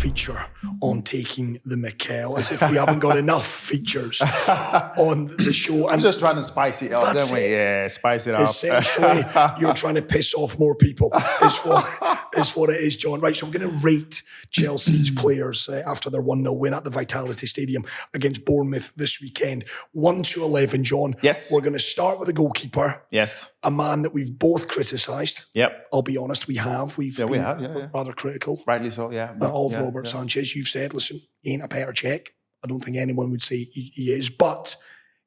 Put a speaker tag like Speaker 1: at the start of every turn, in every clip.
Speaker 1: feature on Taking the Mikel, as if we haven't got enough features on the show.
Speaker 2: I'm just trying to spice it up, don't we? Yeah, spice it up.
Speaker 1: Essentially, you're trying to piss off more people, is what it is, John. Right, so we're going to rate Chelsea's players after their 1-0 win at the Vitality Stadium against Bournemouth this weekend. 1 to 11, John.
Speaker 2: Yes.
Speaker 1: We're going to start with the goalkeeper.
Speaker 2: Yes.
Speaker 1: A man that we've both criticised.
Speaker 2: Yep.
Speaker 1: I'll be honest, we have. We've been rather critical.
Speaker 2: Rightly so, yeah.
Speaker 1: Of Robert Sanchez. You've said, listen, he ain't a better check. I don't think anyone would say he is, but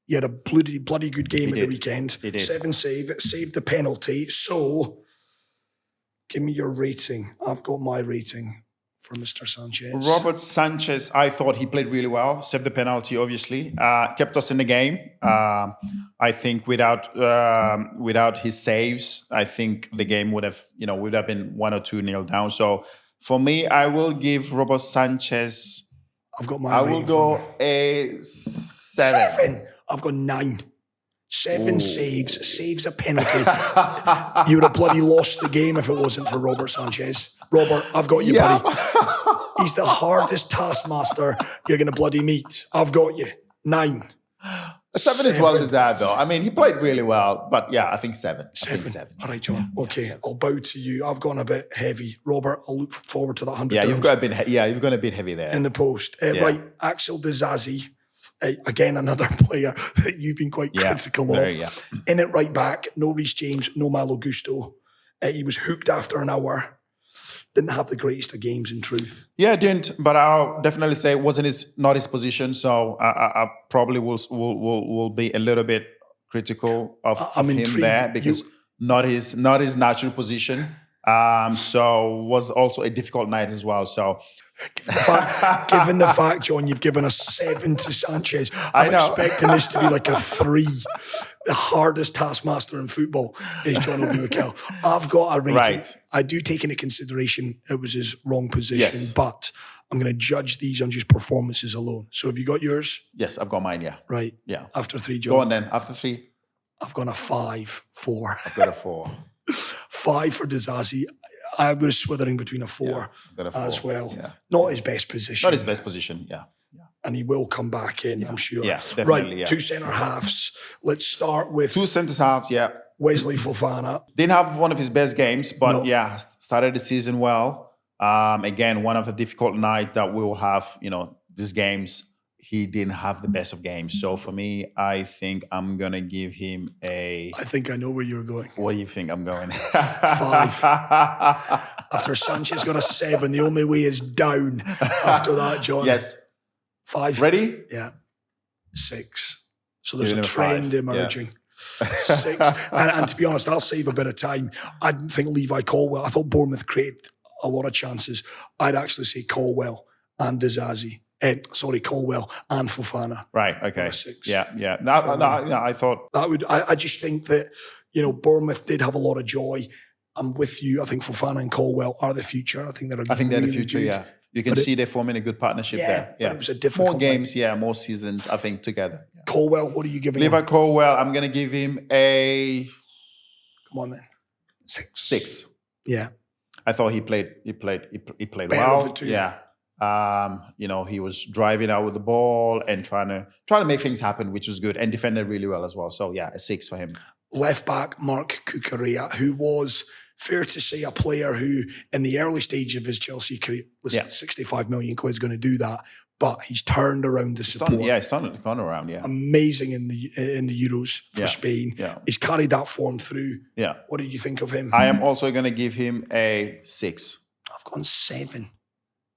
Speaker 1: he had a bloody good game at the weekend.
Speaker 2: He did.
Speaker 1: 7 saved the penalty. So, give me your rating. I've got my rating for Mr. Sanchez.
Speaker 2: Robert Sanchez, I thought he played really well. Saved the penalty, obviously. Kept us in the game. I think without his saves, I think the game would have been 1 or 2-0 down. So for me, I will give Robert Sanchez.
Speaker 1: I've got my.
Speaker 2: I will go a 7.
Speaker 1: I've got 9. 7 saves a penalty. You would have bloody lost the game if it wasn't for Robert Sanchez. Robert, I've got you, buddy. He's the hardest taskmaster you're going to bloody meet. I've got you. 9.
Speaker 2: 7 is well deserved, though. I mean, he played really well, but yeah, I think 7. 7.
Speaker 1: All right, John. Okay, I'll bow to you. I've gone a bit heavy. Robert, I'll look forward to that 100.
Speaker 2: Yeah, you've gone a bit heavy there
Speaker 1: in the post. Right, Axel Disasi. Again, another player that you've been quite critical of. In it right back, no Reece James, no Malo Gusto. He was hooked after an hour. Didn't have the greatest of games, in truth.
Speaker 2: Yeah, didn't. But I'll definitely say it wasn't not his position. So I probably will be a little bit critical of him there because not his natural position. So was also a difficult night as well. So.
Speaker 1: Given the fact, John, you've given us 7 to Sanchez, I'm expecting this to be like a 3. The hardest taskmaster in football is John Obi Mikel. I've got a rating.
Speaker 2: Right.
Speaker 1: I do take into consideration it was his wrong position, but I'm going to judge these on just performances alone. So have you got yours?
Speaker 2: Yes, I've got mine, yeah.
Speaker 1: Right.
Speaker 2: Yeah.
Speaker 1: After 3, John.
Speaker 2: Go on then, after 3.
Speaker 1: I've got a 5-4.
Speaker 2: I've got a 4.
Speaker 1: 5 for Disasi. I'm going to swithering between a 4 as well.
Speaker 2: Yeah.
Speaker 1: Not his best position.
Speaker 2: Not his best position, yeah.
Speaker 1: And he will come back in, I'm sure.
Speaker 2: Yeah, definitely.
Speaker 1: Right, 2 centre halves. Let's start with
Speaker 2: 2 centre halves, yeah.
Speaker 1: Wesley Fofana.
Speaker 2: Didn't have one of his best games, but started the season well. Again, one of the difficult nights that we will have, these games. He didn't have the best of games. So for me, I think I'm going to give him a...
Speaker 1: I think I know where you're going.
Speaker 2: What do you think I'm going?
Speaker 1: 5. After Sanchez got a 7, the only way is down after that, John.
Speaker 2: Yes.
Speaker 1: 5.
Speaker 2: Ready?
Speaker 1: Yeah. 6. So there's a trend emerging. 6. And to be honest, I'll save a bit of time. I didn't think Levi Colwell... I thought Bournemouth created a lot of chances. I'd actually say Colwell and Disasi. Colwell and Fofana.
Speaker 2: Right, okay.
Speaker 1: 6.
Speaker 2: Yeah. No, I thought...
Speaker 1: That would. I just think that, Bournemouth did have a lot of joy. I'm with you. I think Fofana and Colwell are the future. I think they're
Speaker 2: the future, yeah. You can see they're forming a good partnership there. Yeah,
Speaker 1: but it was a difficult
Speaker 2: more games, more seasons, I think, together. Yeah.
Speaker 1: Colwell, what are you giving
Speaker 2: Levi
Speaker 1: him?
Speaker 2: Colwell, I'm going to give him a...
Speaker 1: Come on then.
Speaker 2: 6.
Speaker 1: Yeah.
Speaker 2: I thought he played
Speaker 1: Better
Speaker 2: well.
Speaker 1: of the 2.
Speaker 2: Yeah. He was driving out with the ball and trying to make things happen, which was good, and defended really well as well. So yeah, a 6 for him.
Speaker 1: Left back Marc Cucurella, who was, fair to say, a player who, in the early stage of his Chelsea career, 65 million quid is going to do that, but he's turned around the support.
Speaker 2: He's turned the corner around. Yeah,
Speaker 1: amazing in the Euros for Spain.
Speaker 2: Yeah,
Speaker 1: he's carried that form through.
Speaker 2: Yeah,
Speaker 1: what did you think of him?
Speaker 2: I am also going to give him a 6.
Speaker 1: I've gone 7.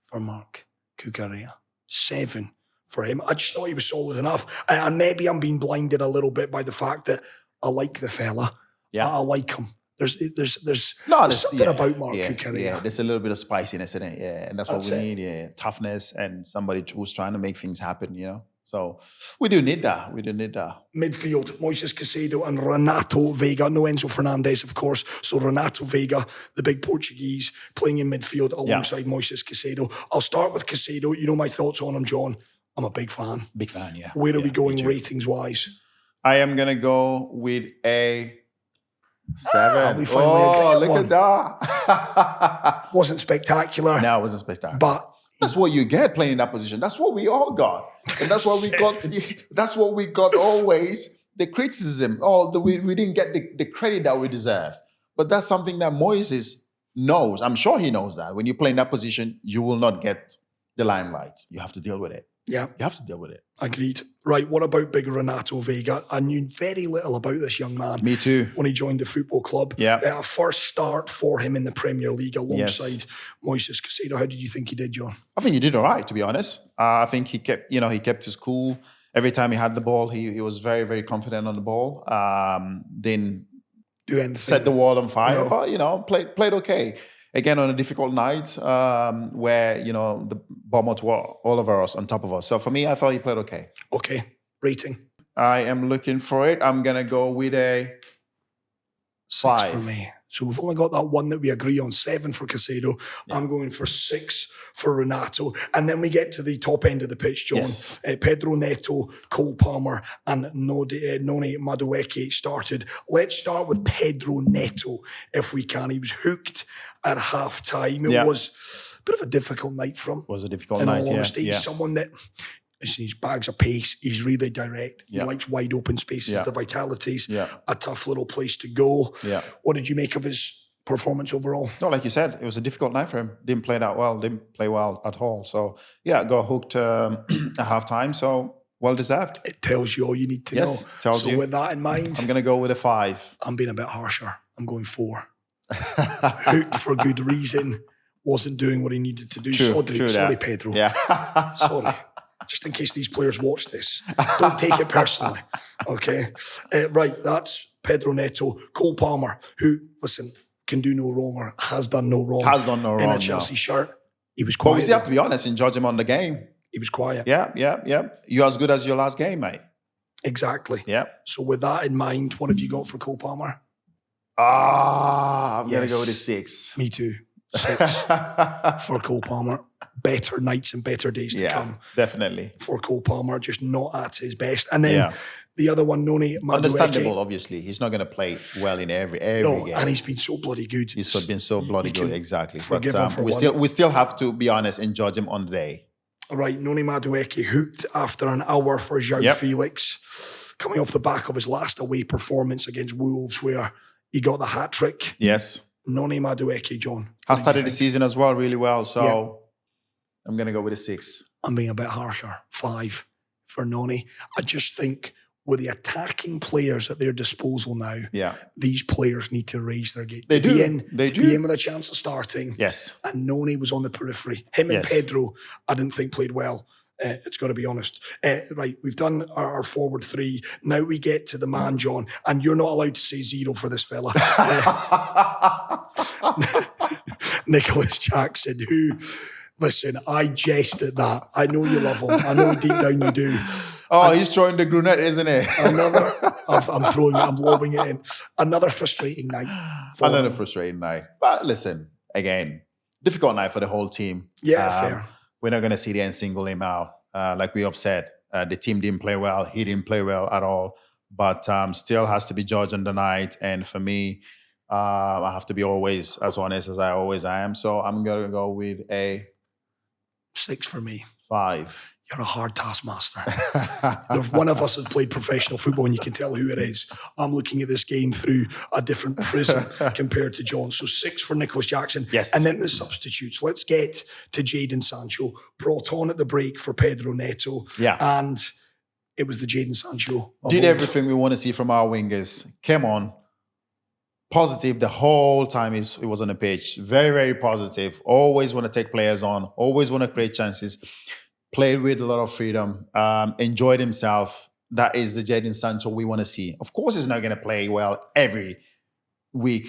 Speaker 1: For Marc Cucurella. 7 for him. I just thought he was solid enough. And maybe I'm being blinded a little bit by the fact that I like the fella. Yeah. I like him. There's something about Marc Cucurella.
Speaker 2: Yeah, there's a little bit of spiciness in it. Yeah, and that's what we need. Yeah, toughness and somebody who's trying to make things happen, So we do need that.
Speaker 1: Midfield, Moises Caicedo and Renato Veiga. No Enzo Fernandez, of course. So Renato Veiga, the big Portuguese, playing in midfield alongside Moises Caicedo. I'll start with Caicedo. You know my thoughts on him, John. I'm a big fan.
Speaker 2: Big fan, yeah.
Speaker 1: Where are we going ratings-wise?
Speaker 2: I am going to go with a 7.
Speaker 1: We finally agree
Speaker 2: look at that.
Speaker 1: Wasn't spectacular.
Speaker 2: No, it wasn't spectacular.
Speaker 1: But
Speaker 2: That's what you get playing in that position. That's what we all got. And that's what we got. That's what we got always. The criticism. We didn't get the credit that we deserve. But that's something that Moises knows. I'm sure he knows that. When you play in that position, you will not get the limelight. You have to deal with it.
Speaker 1: Yeah.
Speaker 2: You have to deal with it.
Speaker 1: Agreed. Right, what about big Renato Vega? I knew very little about this young man.
Speaker 2: Me too.
Speaker 1: When he joined the football club.
Speaker 2: Yeah.
Speaker 1: A first start for him in the Premier League alongside Moises Caicedo. How did you think he did, John?
Speaker 2: I think he did all right, to be honest. I think he kept his cool. Every time he had the ball, he was very, very confident on the ball. Didn't
Speaker 1: do anything.
Speaker 2: Set the world on fire,
Speaker 1: No.
Speaker 2: but, played okay. Again, on a difficult night where, the Bournemouth were all over us, on top of us. So for me, I thought he played okay.
Speaker 1: Okay. Rating?
Speaker 2: I am looking for it. I'm going to go with a 5.
Speaker 1: 6 for me. So we've only got that one that we agree on. 7 for Caicedo. Yeah. I'm going for 6 for Renato. And then we get to the top end of the pitch, John.
Speaker 2: Yes.
Speaker 1: Pedro Neto, Cole Palmer and Noni Madueke started. Let's start with Pedro Neto, if we can. He was hooked at half-time. It was a bit of a difficult night for him.
Speaker 2: It was a difficult night,
Speaker 1: in all honesty. He's someone that... His bags of pace, he's really direct. He likes wide open spaces. The Vitality's a tough little place to go. Yeah. What did you make of his performance overall?
Speaker 2: No, like you said, it was a difficult night for him. Didn't play that well. Didn't play well at all. So, got hooked at half-time. So, well deserved.
Speaker 1: It tells you all you need to know.
Speaker 2: Tells you.
Speaker 1: So with that in mind...
Speaker 2: I'm going to go with a 5.
Speaker 1: I'm being a bit harsher. I'm going 4. Hooked for good reason. Wasn't doing what he needed to do. Sorry, Pedro.
Speaker 2: Yeah.
Speaker 1: Sorry. Just in case these players watch this. Don't take it personally. Okay? Right, that's Pedro Neto. Cole Palmer, who, listen, can do no wrong or has done no wrong. In a Chelsea shirt. He was quiet.
Speaker 2: But we still have to be honest and judge him on the game.
Speaker 1: He was quiet.
Speaker 2: Yeah. You're as good as your last game, mate.
Speaker 1: Exactly.
Speaker 2: Yeah.
Speaker 1: So with that in mind, what have you got for Cole Palmer?
Speaker 2: I'm going to go with a 6.
Speaker 1: Me too. 6 for Cole Palmer. Better nights and better days to come.
Speaker 2: Definitely.
Speaker 1: For Cole Palmer, just not at his best. And then the other one, Noni Madueke.
Speaker 2: Understandable, obviously. He's not going to play well in every game.
Speaker 1: And he's been so bloody good.
Speaker 2: He's been so bloody good, exactly.
Speaker 1: Forgive him for
Speaker 2: we still have to be honest and judge him on the day.
Speaker 1: All right, Noni Madueke hooked after an hour for João Felix, coming off the back of his last away performance against Wolves, where he got the hat trick.
Speaker 2: Yes.
Speaker 1: Noni Madueke, John.
Speaker 2: Has started the season as well really well, so I'm going to go with a 6.
Speaker 1: I'm being a bit harsher. 5 for Noni. I just think with the attacking players at their disposal now, these players need to raise their game.
Speaker 2: They do.
Speaker 1: Be in with a chance of starting.
Speaker 2: Yes.
Speaker 1: And Noni was on the periphery. Him and Pedro, I didn't think played well. It's got to be honest. Right, we've done our forward 3. Now we get to the man, John, and you're not allowed to say 0 for this fella. Nicholas Jackson, who, listen, I jest at that. I know you love him. I know deep down you do.
Speaker 2: He's throwing the grenade, isn't he?
Speaker 1: I'm lobbing it in. Another frustrating night.
Speaker 2: Frustrating night. But listen, again, difficult night for the whole team.
Speaker 1: Yeah, fair.
Speaker 2: We're not going to sit there and single him out. Like we have said, the team didn't play well. He didn't play well at all. But still has to be judged on the night. And for me, I have to be always as honest as I always am. So I'm going to go with a
Speaker 1: 6 for me.
Speaker 2: 5.
Speaker 1: You're a hard taskmaster. If one of us has played professional football and you can tell who it is. I'm looking at this game through a different prism compared to John. So 6 for Nicholas Jackson.
Speaker 2: Yes.
Speaker 1: And then the substitutes. Let's get to Jadon Sancho, brought on at the break for Pedro Neto.
Speaker 2: Yeah.
Speaker 1: And it was the Jadon Sancho.
Speaker 2: Did everything we want to see from our wingers. Came on. Positive the whole time it was on the pitch. Very, very positive. Always want to take players on. Always want to create chances. Played with a lot of freedom, enjoyed himself. That is the Jadon Sancho we want to see. Of course, he's not going to play well every week.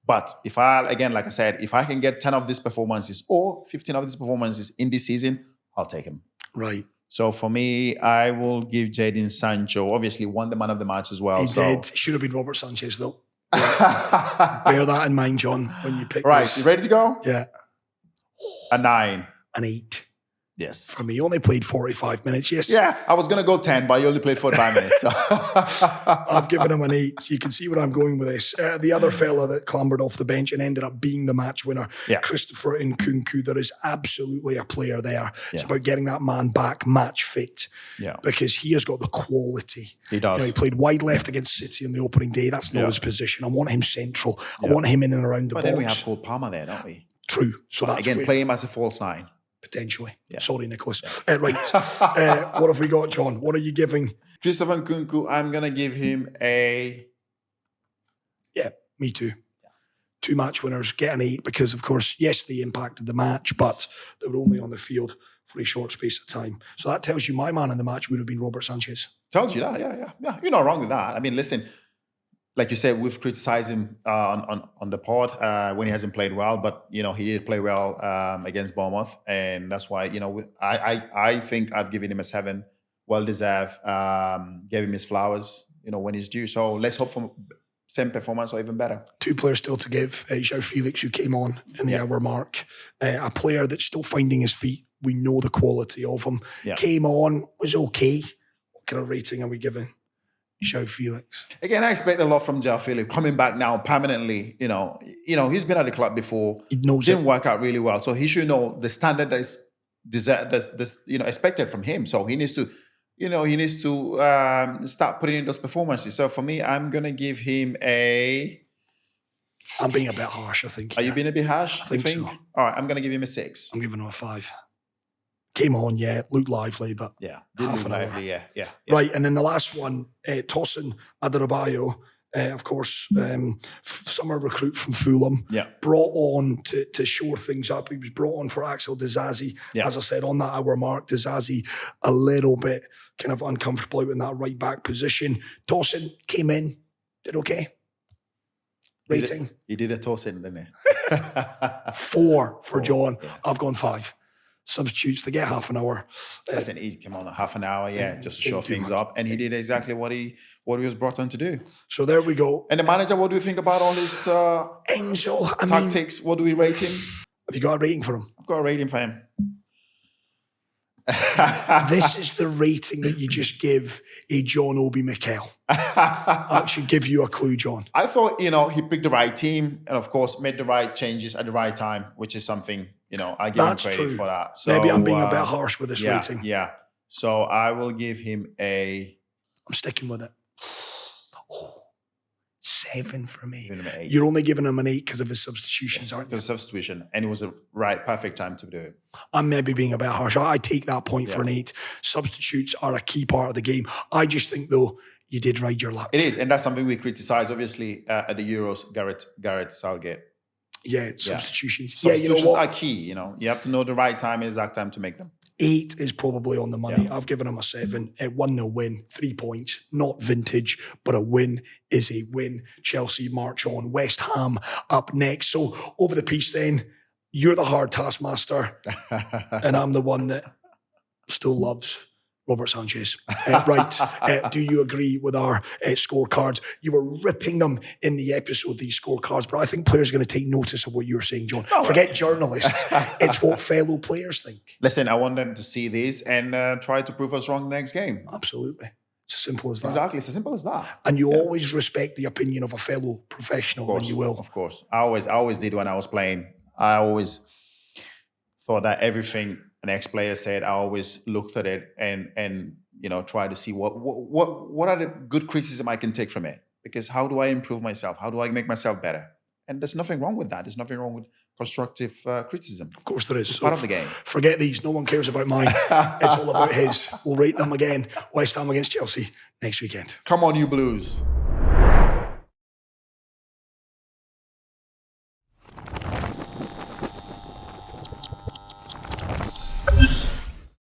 Speaker 2: But if like I said, if I can get 10 of these performances or 15 of these performances in this season, I'll take him.
Speaker 1: Right.
Speaker 2: So for me, I will give Jadon Sancho, obviously won the man of the match as well.
Speaker 1: He did. Should have been Robert Sanchez, though. Bear that in mind, John, when you pick
Speaker 2: Right.
Speaker 1: this.
Speaker 2: You ready to go?
Speaker 1: Yeah.
Speaker 2: A 9.
Speaker 1: An 8.
Speaker 2: Yes.
Speaker 1: For me, he only played 45 minutes. Yes.
Speaker 2: Yeah, I was going to go 10, but he only played 45 minutes. So.
Speaker 1: I've given him an 8. You can see where I'm going with this. The other fella that clambered off the bench and ended up being the match winner, Christopher Nkunku. There is absolutely a player there. It's about getting that man back match fit.
Speaker 2: Yeah.
Speaker 1: Because he has got the quality.
Speaker 2: He does.
Speaker 1: He played wide left against City on the opening day. That's not his position. I want him central. I want him in and around the box.
Speaker 2: But then we have Cole Palmer there, don't we?
Speaker 1: True. So that's
Speaker 2: again, play him as a false 9.
Speaker 1: Potentially. Yeah. Sorry, Nicholas. Right. What have we got, John? What are you giving?
Speaker 2: Christopher Nkunku, I'm going to give him a...
Speaker 1: Yeah, me too. 2 match winners, get an 8 because, of course, yes, they impacted the match, but they were only on the field for a short space of time. So that tells you my man in the match would have been Robert Sanchez.
Speaker 2: Tells you that, yeah. You're not wrong with that. I mean, listen, like you said, we've criticized him on the pod when he hasn't played well, but he did play well against Bournemouth, and that's why I think I've given him a 7, well deserved. Gave him his flowers, when he's due. So let's hope for same performance or even better. 2 players still to give. João Felix, who came on in the hour mark, a player that's still finding his feet. We know the quality of him. Yeah. Came on, was okay. What kind of rating are we giving João Felix? Again, I expect a lot from João Felix coming back now permanently. He's been at the club before. He knows didn't work out really well, so he should know the standard that is expected from him. So he needs to, start putting in those performances. So for me, I'm gonna give him a. I'm being a bit harsh, I think. Are you being a bit harsh? I think so. All right, I'm gonna give him a 6. I'm giving him a 5. Came on, looked lively, but didn't look lively, yeah. Right, and then the last one, Tosin Adarabioyo, of course, summer recruit from Fulham, brought on to shore things up. He was brought on for Axel Disasi. As I said, on that hour mark, Disasi a little bit kind of uncomfortable out in that right back position. Tosin came in, did okay. Rating? He did a Tosin, didn't he? 4 for John. Yeah. I've gone 5. Substitutes, they get half an hour. Listen, he came on a half an hour, just to show things up, and he did exactly what he was brought on to do. So there we go. And the manager, what do you think about all his Enzo, tactics? What do we rate him? Have you got a rating for him? I've got a rating for him. This is the rating that you just give a John Obi Mikel. I should give you a clue, John. I thought, he picked the right team and, of course, made the right changes at the right time, which is something, I give him credit for that. So, maybe I'm being a bit harsh with this rating. Yeah. So I will give him a... I'm sticking with it. 7 for me. You're only giving him an 8 because of his substitutions, aren't you? Because of substitution. And it was a perfect time to do it. I'm maybe being a bit harsh. I take that point for an 8. Substitutes are a key part of the game. I just think, though, you did ride your luck. It is. And that's something we criticize, obviously, at the Euros, Gareth Southgate. Yeah, substitutions. Substitutions are key, You have to know the right time and exact time to make them. 8 is probably on the money. I've given him a 7. A 1-0 win, 3 points. Not vintage, but a win is a win. Chelsea march on. West Ham up next. So over the piece then, you're the hard taskmaster and I'm the one that still loves Robert Sanchez. Do you agree with our scorecards? You were ripping them in the episode, these scorecards, but I think players are going to take notice of what you were saying, John. Forget journalists. It's what fellow players think. Listen, I want them to see this and try to prove us wrong next game. Absolutely. It's as simple as that. Exactly. It's as simple as that. And you always respect the opinion of a fellow professional when you will. Of course. I always did when I was playing. I always thought that everything an ex-player said, I always looked at it and try to see what are the good criticism I can take from it. Because how do I improve myself? How do I make myself better? And there's nothing wrong with that. There's nothing wrong with constructive criticism. Of course there is. It's part of the game. Forget these. No one cares about mine. It's all about his. We'll rate them again. West Ham against Chelsea next weekend. Come on, you Blues.